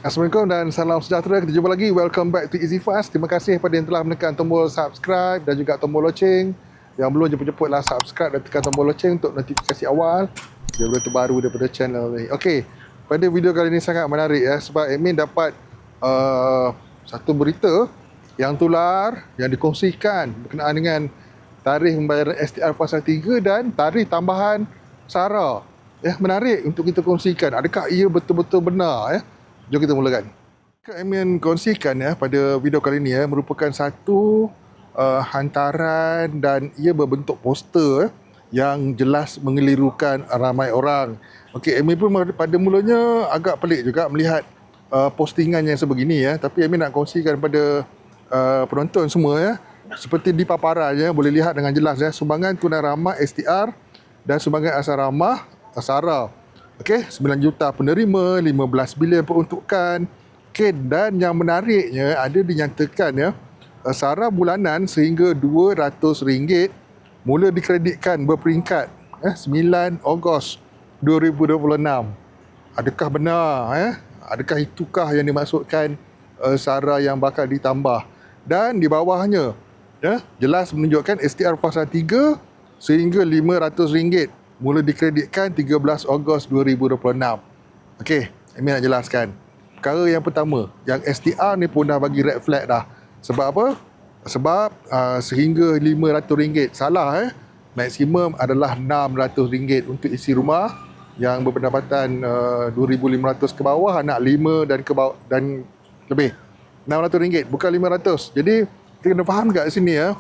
Assalamualaikum dan salam sejahtera. Kita jumpa lagi. Welcome back to Easy Fast. Terima kasih kepada yang telah menekan tombol subscribe dan juga tombol loceng. Yang belum jemput-jemputlah subscribe dan tekan tombol loceng untuk notifikasi awal video terbaru daripada channel ni. Okey, pada video kali ini sangat menarik ya, sebab admin dapat satu berita yang tular yang dikongsikan berkenaan dengan tarikh pembayaran STR fasa 3 dan tarikh tambahan SARA. Menarik untuk kita kongsikan. Adakah ia betul-betul benar ya? Jom kita mulakan. Admin kongsikan ya pada video kali ini ya, merupakan satu hantaran dan ia berbentuk poster yang jelas mengelirukan ramai orang. Okey, admin pun pada mulanya agak pelik juga melihat postingan yang sebegini ya, tapi admin nak kongsikan pada penonton semua ya. Seperti di paparan ya, boleh lihat dengan jelas ya, sumbangan tunai ramah STR dan sumbangan asal ramah SARA. Okey, 9 juta penerima, 15 bilion peruntukan. Okey, dan yang menariknya ada dinyatakan ya, SARA bulanan sehingga RM200 mula dikreditkan berperingkat 9 Ogos 2026. Adakah benar ya? Adakah itukah yang dimaksudkan SARA yang bakal ditambah? Dan di bawahnya ya, jelas menunjukkan STR fasa 3 sehingga RM500 mula dikreditkan 13 Ogos 2026. Okey, admin nak jelaskan. Perkara yang pertama, yang STR ni pun dah bagi red flag dah. Sebab apa? Sebab sehingga RM500. Salah maksimum adalah RM600 untuk isi rumah yang berpendapatan 2,500 ke bawah, anak 5 dan ke bawah dan lebih. RM600 bukan RM500. Jadi kita kena faham kat sini ya.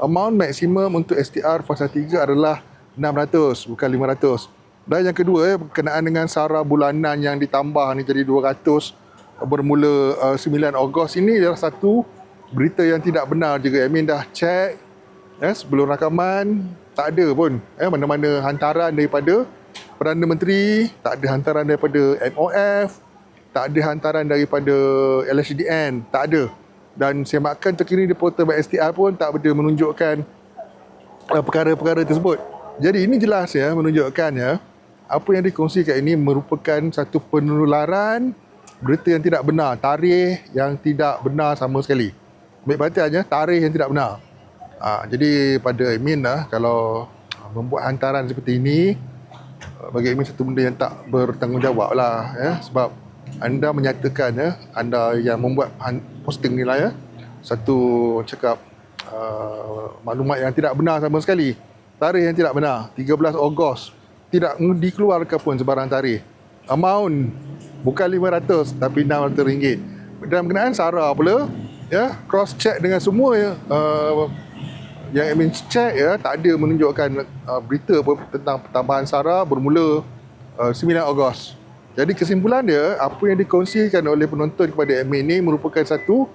Amount maksimum untuk STR fasa 3 adalah RM600 bukan RM500. Dan yang kedua berkenaan dengan SARA bulanan yang ditambah ni jadi RM200 bermula 9 Ogos, ini adalah satu berita yang tidak benar juga. Admin dah check sebelum rakaman, tak ada pun mana-mana hantaran daripada Perdana Menteri, tak ada hantaran daripada MOF, tak ada hantaran daripada LHDN, tak ada. Dan semakan terkini di portal STR pun tak ada menunjukkan perkara-perkara tersebut. Jadi ini jelas ya, menunjukkan ya, apa yang dikongsikan ini merupakan satu penularan berita yang tidak benar, tarikh yang tidak benar sama sekali. Baik perhatiannya, tarikh yang tidak benar. Jadi pada admin kalau membuat hantaran seperti ini, bagi admin satu benda yang tak bertanggungjawab lah ya, sebab anda menyatakan ya, anda yang membuat posting ni lah ya, satu cakap maklumat yang tidak benar sama sekali. Tarikh yang tidak benar, 13 Ogos. Tidak dikeluarkan pun sebarang tarikh. Amount bukan RM500 tapi RM600. Dan berkenaan SARA pula ya, cross check dengan semua ya, yang admin check ya, tak ada menunjukkan berita tentang pertambahan SARA bermula 9 Ogos. Jadi kesimpulan dia, apa yang dikongsikan oleh penonton kepada admin ini merupakan satu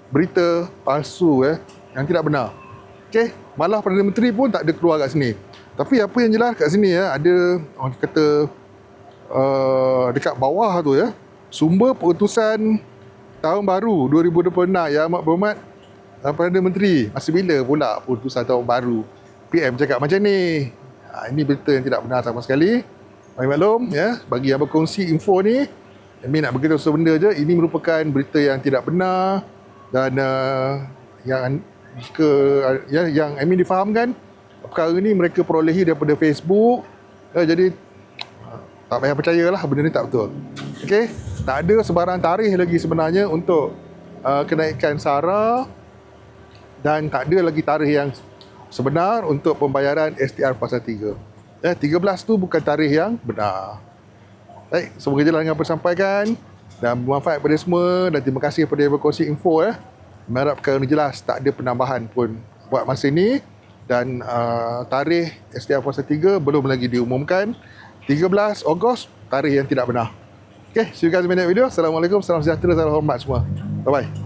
berita palsu yang tidak benar. Okey, malah Perdana Menteri pun tak ada keluar kat sini. Tapi apa yang jelas kat sini ya, ada orang kata dekat bawah tu ya, sumber putusan tahun baru 2026 yang amat berhormat Perdana Menteri. Masa bila pula putusan tahun baru? PM cakap macam ni. Ini berita yang tidak benar sama sekali. Bagi maklum ya, bagi yang berkongsi info ni, admin nak beritahu sesuatu benda je, ini merupakan berita yang tidak benar dan yang jika yang admin difahamkan, perkara ni mereka perolehi daripada Facebook. Jadi tak payah percayalah, benda ni tak betul. Okey, tak ada sebarang tarikh lagi sebenarnya untuk kenaikan SARA dan tak ada lagi tarikh yang sebenar untuk pembayaran STR fasa 3. 13 tu bukan tarikh yang benar. Baik, semoga jelas dengan apa sampaikan dan bermanfaat kepada semua, dan terima kasih kepada yang berkongsi info Harap perkara ni jelas, tak ada penambahan pun buat masa ni. Dan tarikh STR fasa 3 belum lagi diumumkan. 13 Ogos, tarikh yang tidak benar. Okay, see you guys in the next video. Assalamualaikum, salam sejahtera, salam hormat semua. Bye-bye.